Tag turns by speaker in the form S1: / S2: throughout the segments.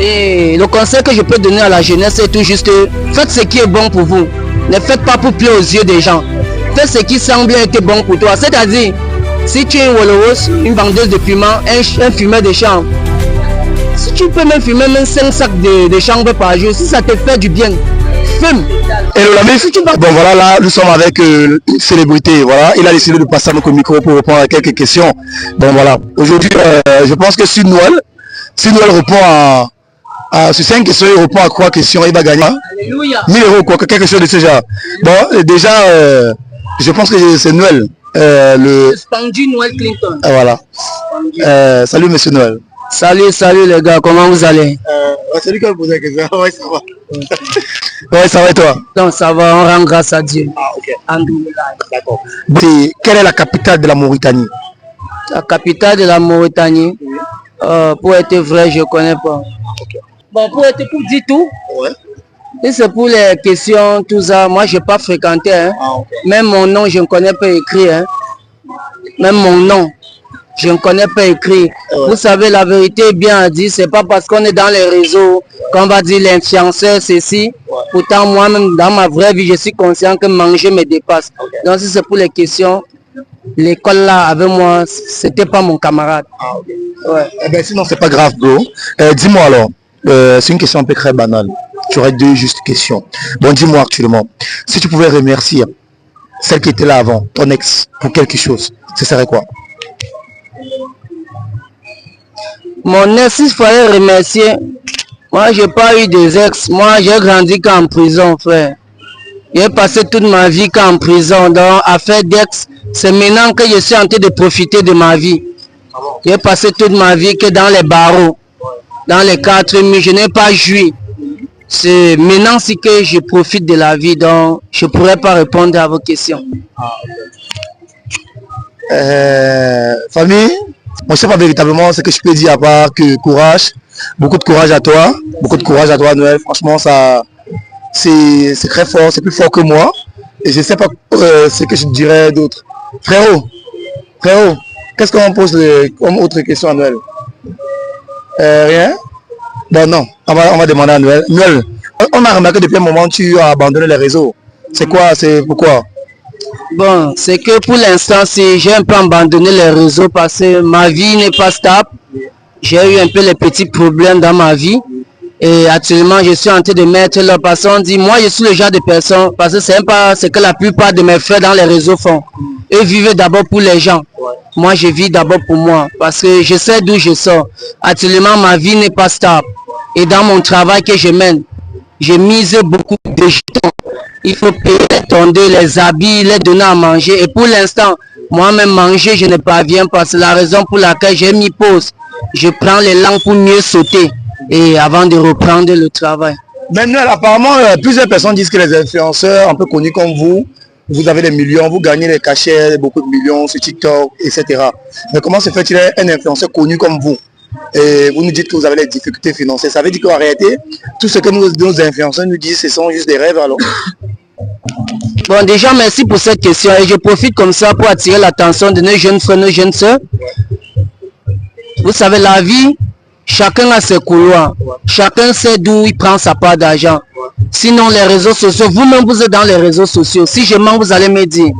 S1: Et le conseil que je peux donner à la jeunesse, c'est tout juste, faites ce qui est bon pour vous. Ne faites pas pour plaire aux yeux des gens. Fais ce qui semble être bon pour toi. C'est-à-dire, si tu es une Woloros, une vendeuse de piment, un fumeur de chambre, si tu peux même fumer même 5 sacs de chambre par jour, si ça te fait du bien, fume.
S2: Et bon voilà, là nous sommes avec une célébrité, voilà, il a décidé de passer à notre micro pour répondre à quelques questions. Bon voilà, aujourd'hui je pense que si Noël répond sur 5 questions, il répond à 3 questions, il va gagner 1000 euros, quoi, quelque chose de ce genre. Bon, déjà, je pense que c'est Noël.
S1: Le Spandy Noël Clinton.
S2: Voilà. Salut Monsieur Noël.
S1: Salut les gars, comment vous allez?
S2: Salut qui a posé la question. Ouais, ça va. Ouais, ça va et toi?
S1: Donc ça va, on rend grâce à Dieu.
S2: Ah, ok.
S1: D'accord.
S2: Quelle est la capitale de la Mauritanie?
S1: La capitale de la Mauritanie, pour être vrai, je ne connais pas. Okay. Bon, pour dire tout, ouais. Et c'est pour les questions, tout ça, moi je n'ai pas fréquenté. Hein. Ah, okay. Même mon nom, je ne connais pas écrit. Hein. Même mon nom, je ne connais pas écrit. Ouais. Vous savez, la vérité est bien à dire, c'est pas parce qu'on est dans les réseaux qu'on va dire l'influenceur, ceci. Ouais. Pourtant, moi-même, dans ma vraie vie, je suis conscient que manger me dépasse. Okay. Donc, si c'est pour les questions, l'école là, avec moi, c'était pas mon camarade. Ah, okay. Ouais.
S2: Eh ben, sinon, c'est pas grave, bro. Dis-moi alors, c'est une question un peu très banale. Tu aurais 2 justes questions. Bon, dis-moi actuellement, si tu pouvais remercier celle qui était là avant, ton ex, pour quelque chose, ce serait quoi?
S1: Mon ex, il fallait remercier. Moi, j'ai pas eu des ex. Moi, j'ai grandi qu'en prison, frère. J'ai passé toute ma vie qu'en prison. Donc, affaire d'ex, c'est maintenant que je suis en train de profiter de ma vie. J'ai passé toute ma vie que dans les barreaux, dans les 4 murs. Je n'ai pas joui. C'est maintenant c'est que je profite de la vie, donc je ne pourrais pas répondre à vos questions.
S2: Famille, moi je ne sais pas véritablement ce que je peux dire à part que courage, beaucoup de courage à toi, Noël, franchement ça c'est très fort, c'est plus fort que moi et je ne sais pas ce que je dirais d'autre. Frérot, qu'est-ce qu'on pose comme autre question à Noël? Rien? Bon non, on va demander à Noël. Noël, on a remarqué depuis un moment que tu as abandonné les réseaux. C'est quoi? C'est pourquoi?
S1: Bon, c'est que pour l'instant, j'ai un peu abandonné les réseaux parce que ma vie n'est pas stable. J'ai eu un peu les petits problèmes dans ma vie. Et actuellement, je suis en train de mettre là parce qu'on dit, moi je suis le genre de personne, parce que c'est pas ce que la plupart de mes frères dans les réseaux font. Eux vivent d'abord pour les gens. Moi, je vis d'abord pour moi parce que je sais d'où je sors. Actuellement, ma vie n'est pas stable. Et dans mon travail que je mène, je mise beaucoup de jetons. Il faut payer les tondeurs, les habits, les donner à manger. Et pour l'instant, moi-même manger, je ne parviens pas. C'est la raison pour laquelle j'ai mis pause. Je prends les langues pour mieux sauter et avant de reprendre le travail.
S2: Maintenant, apparemment, plusieurs personnes disent que les influenceurs un peu connus comme vous avez des millions, vous gagnez des cachets, beaucoup de millions sur TikTok, etc. Mais comment se fait-il un influenceur connu comme vous? Et vous nous dites que vous avez des difficultés financières. Ça veut dire qu'en réalité, tout ce que nos influenceurs nous disent, ce sont juste des rêves alors?
S1: Bon, déjà, merci pour cette question. Et je profite comme ça pour attirer l'attention de nos jeunes frères, nos jeunes soeurs. Vous savez, la vie, chacun a ses couloirs. Chacun sait d'où il prend sa part d'argent. Sinon, les réseaux sociaux, vous-même, vous êtes dans les réseaux sociaux. Si je mens, vous allez me dire,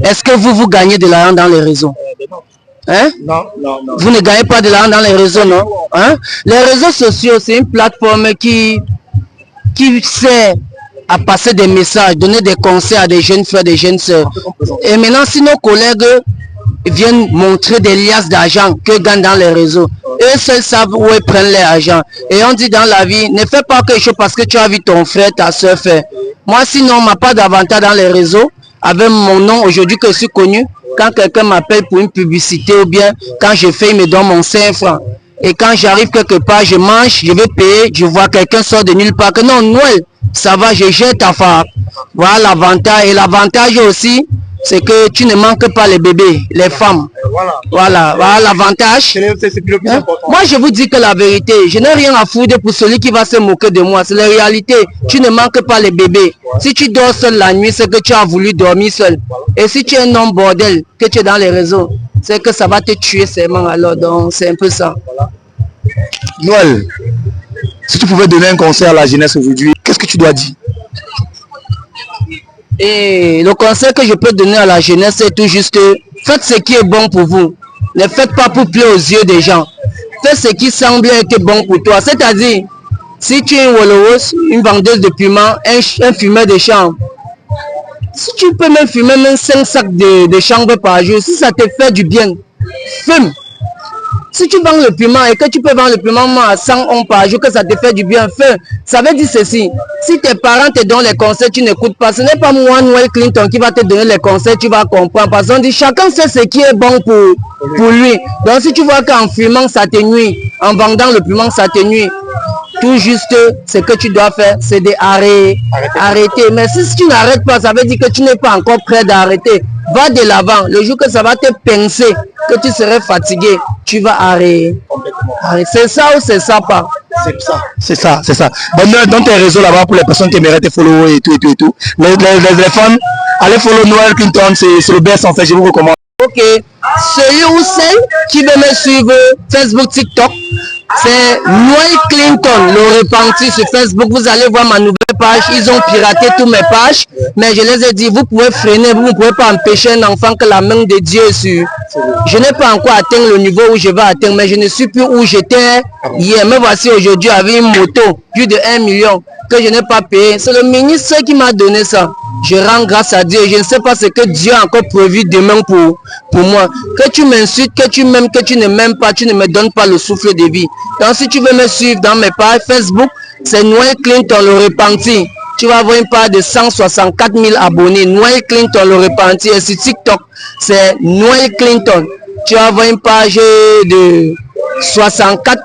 S1: est-ce que vous gagnez de l'argent dans les réseaux? Hein?
S2: Non.
S1: Vous ne gagnez pas de l'argent dans les réseaux, non? Hein? Les réseaux sociaux, c'est une plateforme qui sert à passer des messages, donner des conseils à des jeunes frères, des jeunes sœurs. Et maintenant, si nos collègues viennent montrer des liasses d'argent que gagnent dans les réseaux, eux seuls savent où ils prennent leur argent. Et on dit dans la vie, ne fais pas quelque chose parce que tu as vu ton frère, ta soeur faire. Moi, sinon, on n'a pas d'avantage dans les réseaux. Avec mon nom, aujourd'hui que je suis connu, quand quelqu'un m'appelle pour une publicité ou bien quand je fais, il me donne mon 5 francs. Et quand j'arrive quelque part, je mange, je vais payer, je vois quelqu'un sort de nulle part. Que non, Noël, ça va, je jette ta femme. Voilà l'avantage. Et l'avantage aussi, c'est que tu ne manques pas les bébés, les femmes. Voilà l'avantage. Hein? Moi, je vous dis que la vérité, je n'ai rien à foutre pour celui qui va se moquer de moi. C'est la réalité. Tu ne manques pas les bébés. Si tu dors seul la nuit, c'est que tu as voulu dormir seul. Et si tu es un homme bordel, que tu es dans les réseaux, c'est que ça va te tuer seulement. Alors, donc, c'est un peu ça.
S2: Noël, Si tu pouvais donner un conseil à la jeunesse aujourd'hui, qu'est-ce que tu dois dire?
S1: Et le conseil que je peux donner à la jeunesse, c'est tout juste, faites ce qui est bon pour vous. Ne faites pas pour plaire aux yeux des gens. Fais ce qui semble être bon pour toi. C'est-à-dire, si tu es une Wolowos, une vendeuse de piment, un fumeur de chambre, si tu peux même fumer même 5 sacs de chanvre par jour, si ça te fait du bien, fume. Si tu vends le piment et que tu peux vendre le piment à 100 ondes par jour, que ça te fait du bien, fais. Ça veut dire ceci. Si tes parents te donnent les conseils, tu n'écoutes pas. Ce n'est pas moi, Noël Clinton, qui va te donner les conseils, tu vas comprendre. Parce qu'on dit chacun sait ce qui est bon pour lui. Donc si tu vois qu'en fumant, ça te nuit, en vendant le piment, ça te nuit, tout juste ce que tu dois faire, c'est d'arrêter. Mais si tu n'arrêtes pas, ça veut dire que tu n'es pas encore prêt d'arrêter. Va de l'avant. Le jour que ça va te pincer, que tu serais fatigué, tu vas arrêter. C'est ça ou c'est ça pas?
S2: C'est ça. Bon, dans tes réseaux là-bas, pour les personnes qui aimeraient te follow et tout. Les fans, allez follow Noël Clinton, c'est le best en fait, je vous recommande.
S1: Ok. Celui ou celle qui veut me suivre Facebook, TikTok, c'est Noël Clinton, le repenti sur Facebook. Vous allez voir ma nouvelle page. Ils ont piraté toutes mes pages. Mais je les ai dit, vous pouvez freiner, vous ne pouvez pas empêcher un enfant que la main de Dieu est sur. Je n'ai pas encore atteint le niveau où je vais atteindre, mais je ne suis plus où j'étais hier. Me voici aujourd'hui avec une moto, plus de 1 million, que je n'ai pas payé. C'est le ministre qui m'a donné ça. Je rends grâce à Dieu. Je ne sais pas ce que Dieu a encore prévu demain pour moi. Que tu m'insultes, que tu m'aimes, que tu ne m'aimes pas, tu ne me donnes pas le souffle de vie. Donc si tu veux me suivre dans mes pages Facebook, c'est Noël Clinton le repenti. Tu vas avoir une page de 164 000 abonnés. Noël Clinton le repenti. Et sur TikTok, c'est Noël Clinton. Tu vas avoir une page de 64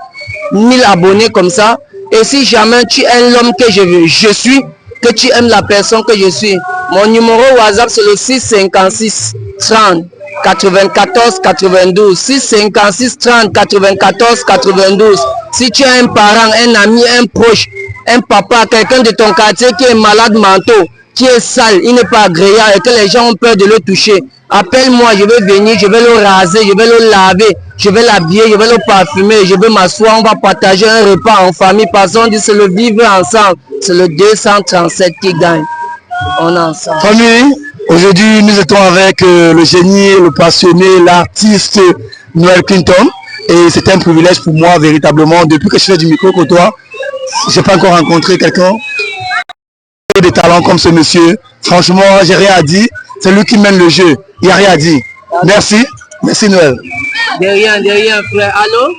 S1: 000 abonnés comme ça. Et si jamais tu es l'homme que je suis, que tu aimes la personne que je suis, mon numéro WhatsApp c'est le 656 30 94 92. 656 30 94 92. Si tu as un parent, un ami, un proche, un papa, quelqu'un de ton quartier qui est malade mental, qui est sale, il n'est pas agréable et que les gens ont peur de le toucher, appelle-moi, je vais venir, je vais le raser, je vais le laver, je vais l'habiller, je vais le parfumer, je vais m'asseoir, on va partager un repas en famille, parce qu'on dit c'est le vivre ensemble, c'est le 237 qui gagne. On est ensemble.
S2: Famille, aujourd'hui nous étions avec le génie, le passionné, l'artiste Noël Clinton, et c'était un privilège pour moi véritablement, depuis que je fais du micro que toi, j'ai pas encore rencontré quelqu'un de talent comme ce monsieur. Franchement, j'ai rien à dire. C'est lui qui mène le jeu. Il n'y a rien à dire. Merci. Merci Noël.
S1: De rien, frère. Allô?